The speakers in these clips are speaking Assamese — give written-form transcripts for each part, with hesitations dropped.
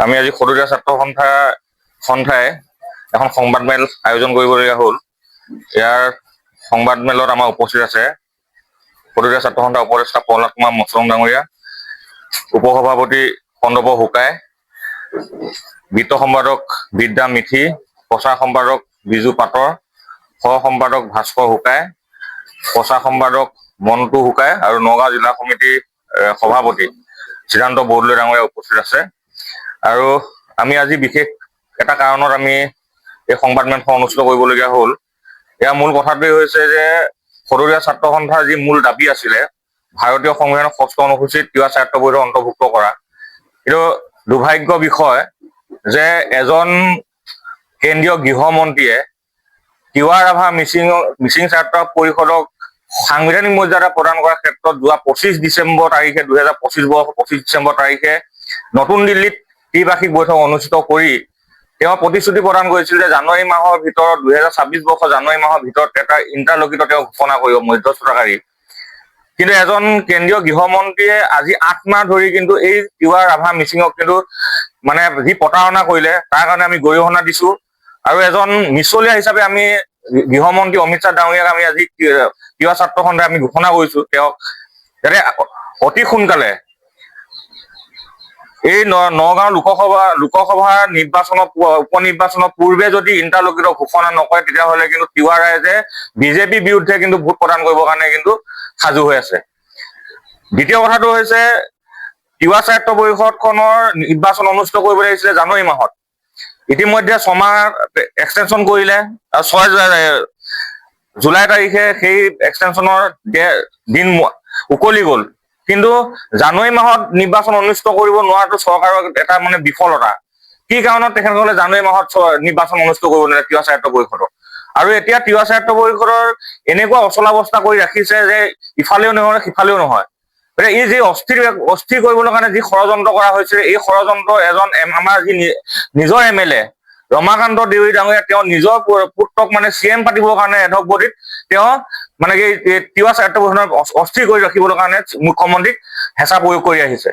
আমি আজি সদৰীয়া ছাত্ৰ সন্থাই এখন সংবাদমেল আয়োজন কৰিবলগীয়া হ'ল। ইয়াৰ সংবাদমেলত আমাৰ উপস্থিত আছে সদৰীয়া ছাত্ৰ সন্থাৰ উপদেষ্টা প্ৰহ্লাদ কুমাৰ মছলম ডাঙৰীয়া, উপসভাপতি কন্দপ শুকাই, বিত্ত সম্পাদক বিদ্যা মিথি, প্ৰচাৰ সম্পাদক বিজু পাটৰ, সহ সম্পাদক ভাস্কৰ শুকাই, প্ৰচাৰ সম্পাদক মন্টু শুকাই আৰু নগাঁও জিলা সমিতিৰ সভাপতি সিদ্ধান্ত বৰদলৈ ডাঙৰীয়া উপস্থিত আছে। আৰু আমি আজি বিশেষ এটা কাৰণত আমি এই সংবাদমেলখন অনুষ্ঠিত কৰিবলগীয়া হ'ল। ইয়াৰ মূল কথাটোৱেই হৈছে যে সদৰীয়া ছাত্ৰ সন্থাৰ যি মূল দাবী আছিলে ভাৰতীয় সংবিধানৰ ৬ষ্ঠ অনুসূচীত তিৱা স্বায়ত্ব পৰিষদ অন্তৰ্ভুক্ত কৰা, কিন্তু দুৰ্ভাগ্য বিষয় যে এজন কেন্দ্ৰীয় গৃহমন্ত্ৰীয়ে তিৱা ৰাভা মিচিং স্বায়ত্ত পৰিষদক সাংবিধানিক মৰ্যাদা প্ৰদান কৰাৰ ক্ষেত্ৰত যোৱা ২৫ ডিচেম্বৰ তাৰিখে ২০২৫ ডিচেম্বৰ তাৰিখে নতুন দিল্লীত ত্ৰিবাৰ্ষিক বৈঠক অনুষ্ঠিত কৰি তেওঁ প্ৰতিশ্ৰুতি প্ৰদান কৰিছিল যে জানুৱাৰী মাহৰ ভিতৰত ২০২৬ বৰ্ষৰ জানুৱাৰী মাহৰ ভিতৰত এটা ইণ্টাৰলকিত তেওঁ ঘোষণা কৰিব, মধ্যস্থতাকাৰী। কিন্তু এজন কেন্দ্ৰীয় গৃহমন্ত্ৰীয়ে আজি ৮ মাহ ধৰি কিন্তু এই তিৱা ৰাভা মিচিঙক কিন্তু মানে যি প্ৰতাৰণা কৰিলে তাৰ কাৰণে আমি গৰিহণা দিছো। আৰু এজন মিছলীয়া হিচাপে আমি গৃহমন্ত্ৰী অমিত শ্বাহ ডাঙৰীয়াক আমি আজি তিৱা ছাত্ৰ সন্থাই আমি ঘোষণা কৰিছো তেওঁক যাতে অতি সোনকালে এই নগাঁও লোকসভা নিৰ্বাচনৰ উপনিৰ্বাচনৰ পূৰ্বে যদি ইণ্টাৰলকিত ঘোষণা নকৰে তেতিয়াহ'লে কিন্তু তিৱা ৰাইজে বিজেপিৰ বিৰুদ্ধে কিন্তু ভোট প্ৰদান কৰিবৰ কাৰণে কিন্তু সাজু হৈ আছে। দ্বিতীয় কথাটো হৈছে তিৱা স্বায়ত্ত পৰিষদখনৰ নিৰ্বাচন অনুষ্ঠিত কৰিব লাগিছিলে জানুৱাৰী মাহত, ইতিমধ্যে ৬ মাহ এক্সটেনশ্যন কৰিলে আৰু ৬ জুলাই তাৰিখে সেই এক্সটেনশ্যনৰ দিন উকলি গ'ল। কিন্তু জানুৱাৰী মাহত নিৰ্বাচন অনুষ্ঠিত কৰিব নোৱাৰাটো চৰকাৰৰ এটা মানে বিফলতা। কি কাৰণত তেখেতসকলে জানুৱাৰী মাহত নিৰ্বাচন অনুষ্ঠিত কৰিব নোৱাৰে তিৱা স্বায়ত্ত পৰিষদক? আৰু এতিয়া তিৱা স্বায়ত্ত পৰিষদৰ এনেকুৱা অচলাৱস্থা কৰি ৰাখিছে যে ইফালেও নহয় সিফালেও নহয়। গতিকে ই যি অস্থিৰ কৰিবলৈ কাৰণে যি ষড়যন্ত্ৰ কৰা হৈছে, এই ষড়যন্ত্ৰ এজন আমাৰ যি নিজৰ MLA ৰমাকান্ত দেউৰী ডাঙৰীয়া তেওঁ নিজৰ পুত্ৰক মানে CM পাতিবৰ কাৰণে এধক বডিত তেওঁ মানে কি তিৱা স্বায়ত্ত পৰিষদক অস্থিৰ কৰি ৰাখিবলৈ কাৰণে মুখ্যমন্ত্ৰীক হেঁচা প্ৰয়োগ কৰি আহিছে।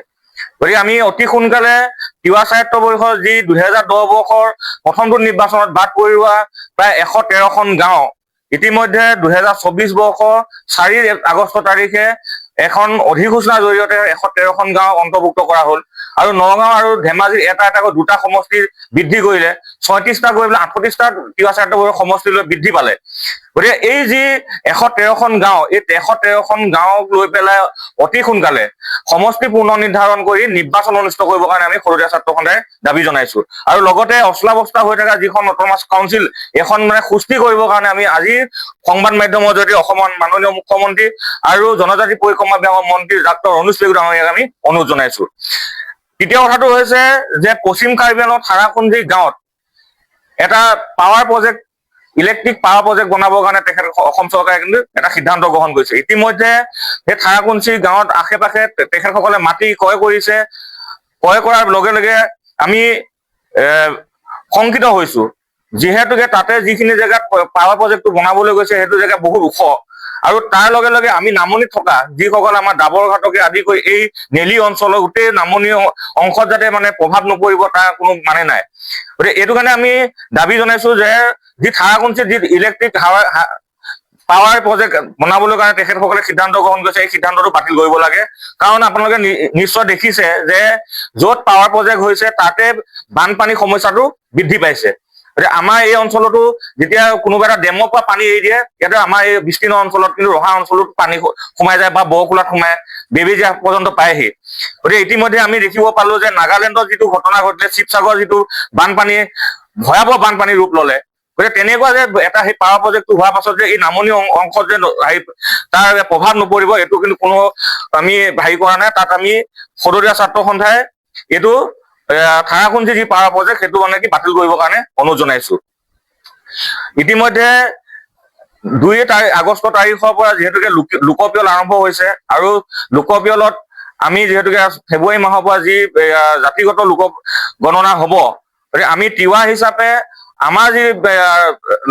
গতিকে আমি অতি সোনকালে তিৱা স্বায়ত্ত পৰিষদ যি ২০১০ বৰ্ষৰ প্ৰথমটো নিৰ্বাচনত বাদ পৰোৱা প্ৰায় ১১৩খন গাঁও ইতিমধ্যে ২০২৪ বৰ্ষৰ ৪ আগষ্ট তাৰিখে এখন অধিসূচনাৰ জৰিয়তে ১১৩খন গাঁও অন্তৰ্ভুক্ত কৰা হ'ল। আৰু নগাঁও আৰু ধেমাজিৰ এটাকৈ 2টা সমষ্টি বৃদ্ধি কৰিলে, ৩৬টা গৈ পেলাই ৩৮টা তিৱা স্বায়ত্ত পৰিষদ সমষ্টিলৈ বৃদ্ধি পালে। গতিকে এই যি ১১৩খন গাঁও, এই ১১৩খন গাঁৱক লৈ পেলাই অতি সোনকালে সমষ্টি পুনৰ নিৰ্ধাৰণ কৰি নিৰ্বাচন অনুষ্ঠিত কৰিবৰ কাৰণে আমি সদৰীয়া ছাত্ৰ সন্থাই দাবী জনাইছো। আৰু লগতে অচলাৱস্থা হৈ থকা যিখন অট'নমাছ কাউন্সিল এখন মানে সুস্থিৰ কৰিবৰ কাৰণে আমি আজি সংবাদ মাধ্যমৰ জৰিয়তে অসমৰ মাননীয় মুখ্যমন্ত্ৰী আৰু জনজাতি পৰিক্ৰমা বিভাগৰ মন্ত্ৰী ডাক্তৰ অনুজ পেগু ডাঙৰীয়াক আমি অনুৰোধ জনাইছো। তৃতীয় কথাটো হৈছে যে পশ্চিম কাৰ্বি আংলঙৰ থাৰাকুঞ্জি গাঁৱত এটা ইলেক্ট্ৰিক পাৱাৰ প্ৰজেক্ট বনাবৰ কাৰণে অসম চৰকাৰে কিন্তু এটা সিদ্ধান্ত গ্ৰহণ কৰিছে। ইতিমধ্যে সেই থাৰাকুঞ্জি গাঁৱত আশে পাশে তেখেতসকলে মাটি ক্ৰয় কৰিছে। ক্ৰয় কৰাৰ লগে লগে আমি শংকিত হৈছো, যিহেতুকে তাতে যিখিনি জেগাত পাৱাৰ প্ৰজেক্টটো বনাবলৈ গৈছে সেইটো জেগা বহুত ওখ। আৰু তাৰ লগে লগে আমি নামনিত থকা যিসকল আমাৰ ডাবৰ ঘাটকে আদি কৰি এই নেলি অঞ্চলৰ গোটেই নামনি অংশত যাতে মানে প্ৰভাৱ নপৰিব তাৰ কোনো মানে নাই। গতিকে এইটো কাৰণে আমি দাবী জনাইছো যে যি থাৰাকুঞ্চিত যি ইলেক্ট্ৰিক পাৱাৰ প্ৰজেক্ট বনাবলৈ কাৰণে তেখেতসকলে সিদ্ধান্ত গ্ৰহণ কৰিছে, এই সিদ্ধান্তটো বাতিল কৰিব লাগে। কাৰণ আপোনালোকে নিশ্চয় দেখিছে যে য'ত পাৱাৰ প্ৰজেক্ট হৈছে তাতে বানপানীৰ সমস্যাটো বৃদ্ধি পাইছে। আমাৰ এই অঞ্চলতো যেতিয়া কোনোবা এটা ডেমৰ পৰা পানী এৰি দিয়ে, ইয়াতে আমাৰ এই বিস্তীৰ্ণ অঞ্চলত কিন্তু ৰহা অঞ্চলত পানী সোমাই যায় বা বৰকোলাত সোমাই বেবেজীয়া পৰ্যন্ত পায়হি। গতিকে ইতিমধ্যে আমি দেখিব পালো যে নাগালেণ্ডৰ যিটো ঘটনা ঘটিলে, শিৱসাগৰ যিটো বানপানী ভয়াৱহ বানপানীৰ ৰূপ ললে। গতিকে তেনেকুৱা যে এটা সেই পাৱাৰ প্ৰজেক্টটো হোৱাৰ পাছত যে এই নামনি অংশত যে তাৰ প্ৰভাৱ নপৰিব এইটো কিন্তু কোনো আমি হেৰি কৰা নাই। তাত আমি সদৰীয়া ছাত্ৰ সন্থাই এইটো থাৰাকুঞ্জি যি পাৱাৰ প্ৰজেক্ট সেইটো মানে কি বাতিল কৰিবৰ কাৰণে অনুৰোধ জনাইছো। ইতিমধ্যে ২ আগষ্ট তাৰিখৰ পৰা যিহেতুকে লোকপিয়ল আৰম্ভ হৈছে আৰু লোকপিয়লত আমি যিহেতুকে ফেব্ৰুৱাৰী মাহৰ পৰা যি জাতিগত লোক গণনা হ'ব, গতিকে আমি তিৱা হিচাপে আমাৰ যি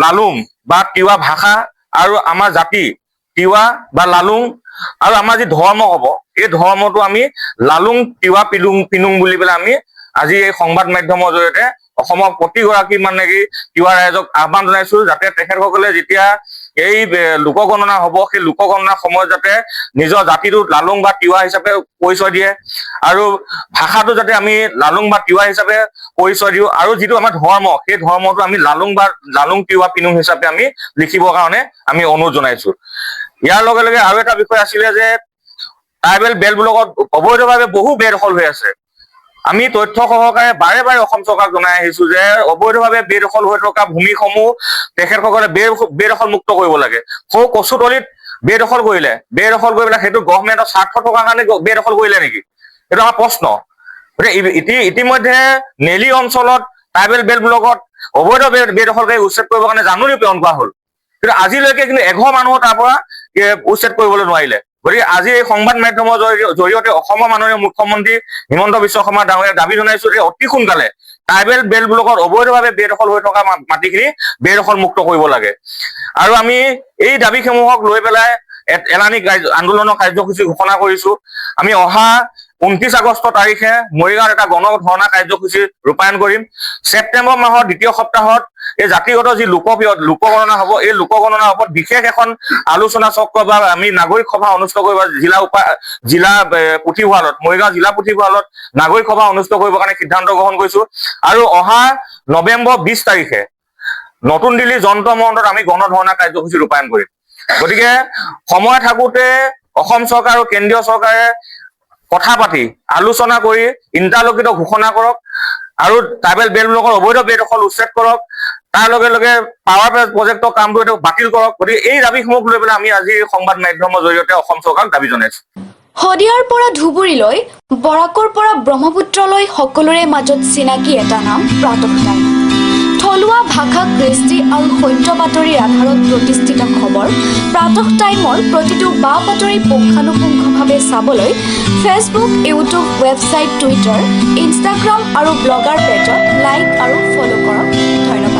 লালুং বা তিৱা ভাষা আৰু আমাৰ জাতি তিৱা বা লালুং আৰু আমাৰ যি ধৰ্ম হ'ব, এই ধৰ্মটো আমি লালুং তিৱা পিনুং বুলি পেলাই আমি আজি এই সংবাদ মাধ্যমৰ জৰিয়তে অসমৰ প্ৰতিগৰাকী মানে কি তিৱা ৰাইজক আহ্বান জনাইছো যাতে তেখেতসকলে যেতিয়া এই লোকগণনা হ'ব সেই লোকগণনাৰ সময়ত যাতে নিজৰ জাতিটো লালুং বা তিৱা হিচাপে পৰিচয় দিয়ে আৰু ভাষাটো যাতে আমি লালুং বা তিৱা হিচাপে পৰিচয় দিওঁ আৰু যিটো আমাৰ ধৰ্ম সেই ধৰ্মটো আমি লালুং তিৱা পিনুং হিচাপে আমি লিখিবৰ কাৰণে আমি অনুৰোধ জনাইছো। ইয়াৰ লগে লগে আৰু এটা বিষয় আছিলে যে ট্ৰাইবেল বেল্টবিলাকত অবৈধভাৱে বহু বেদখল হৈ আছে। আমি তথ্য সহকাৰে বাৰে বাৰে অসম চৰকাৰক জনাই আহিছো যে অবৈধভাৱে বেদখল হৈ থকা ভূমিসমূহ তেখেতসকলে বেদখল মুক্ত কৰিব লাগে। সৌ কচুতলিত বেদখল কৰিলে, বেদখল কৰি পেলাই সেইটো গভৰ্ণমেণ্টৰ স্বাৰ্থ থকাৰ কাৰণে বেদখল কৰিলে নেকি? এইটো আমাৰ প্ৰশ্ন। গতিকে ইতিমধ্যে নেলি অঞ্চলত ট্ৰাইবেল বেল্টবিলাকত অবৈধ বেদখলকাৰী উচ্ছেদ কৰিবৰ কাৰণে জাননী প্ৰেৰণ কৰা হ'ল, কিন্তু আজিলৈকে কিন্তু এঘৰ মানুহো তাৰ পৰা উচ্ছেদ কৰিবলৈ নোৱাৰিলে। গতিকে আজি এই সংবাদ মাধ্যমৰ জৰিয়তে অসমৰ মাননীয় মুখ্যমন্ত্ৰী হিমন্ত বিশ্ব শৰ্মা ডাঙৰীয়াক দাবী জনাইছো যে অতি সোনকালে ট্ৰাইবেল বেল্টবিলাকত অবৈধভাৱে বেদখল হৈ থকা মাটিখিনি বেদখল মুক্ত কৰিব লাগে। আৰু আমি এই দাবীসমূহক লৈ পেলাই এলানি আন্দোলনৰ কাৰ্যসূচী ঘোষণা কৰিছো। আমি অহা 29 আগষ্ট তাৰিখে মৰিগাঁৱত এটা গণ ধৰ্ণা কাৰ্যসূচী ৰূপায়ণ কৰিম। ছেপ্টেম্বৰ মাহৰ দ্বিতীয় সপ্তাহত এই জাতিগত যি লোকগণনা হ'ব, এই লোকগণনাৰ ওপৰত বিশেষ এখন আলোচনা চক্ৰ বা আমি নাগৰিক সভা অনুষ্ঠিত কৰিব জিলা পুথিভঁৰালত, মৰিগাঁও জিলা পুথিভঁৰালত নাগৰিক সভা অনুষ্ঠিত কৰিবৰ কাৰণে সিদ্ধান্ত গ্ৰহণ কৰিছো। আৰু অহা নৱেম্বৰ 20 তাৰিখে নতুন দিল্লী যন্ত্ৰ মহলত আমি গণ ধৰ্ণা কাৰ্যসূচী ৰূপায়ণ কৰিম। গতিকে সময় থাকোঁতে অসম চৰকাৰ আৰু কেন্দ্ৰীয় চৰকাৰে কথা পাতি আলোচনা কৰি ইণ্টাৰলকিত ঘোষণা কৰক আৰু ট্ৰাইবেল বেল্টবিলাকৰ অবৈধ বেদখল উচ্ছেদ কৰক। তাৰ লগে লগে পাৱাৰ প্ৰজেক্টৰ কামটো এইটো বাতিল কৰক। গতিকে এই দাবীসমূহ লৈ পেলাই আমি আজি সংবাদ মাধ্যমৰ জৰিয়তে অসম চৰকাৰক দাবী জনাইছো। শদিয়াৰ পৰা ধুবুৰীলৈ, বৰাকৰ পৰা ব্ৰহ্মপুত্ৰলৈ সকলোৰে মাজত চিনাকি এটা নাম প্ৰাতঃটাইম। থলুৱা ভাষা, কৃষ্টি আৰু সত্য বাতৰিৰ আধাৰত প্ৰতিষ্ঠিত খবৰ প্ৰাতঃ টাইমৰ প্ৰতিটো বা বাতৰি পুংখানুপুংখভাৱে চাবলৈ Facebook, YouTube, website, Twitter, Instagram আৰু ব্লগাৰ পেজত লাইক আৰু ফ'ল' কৰক। ধন্যবাদ।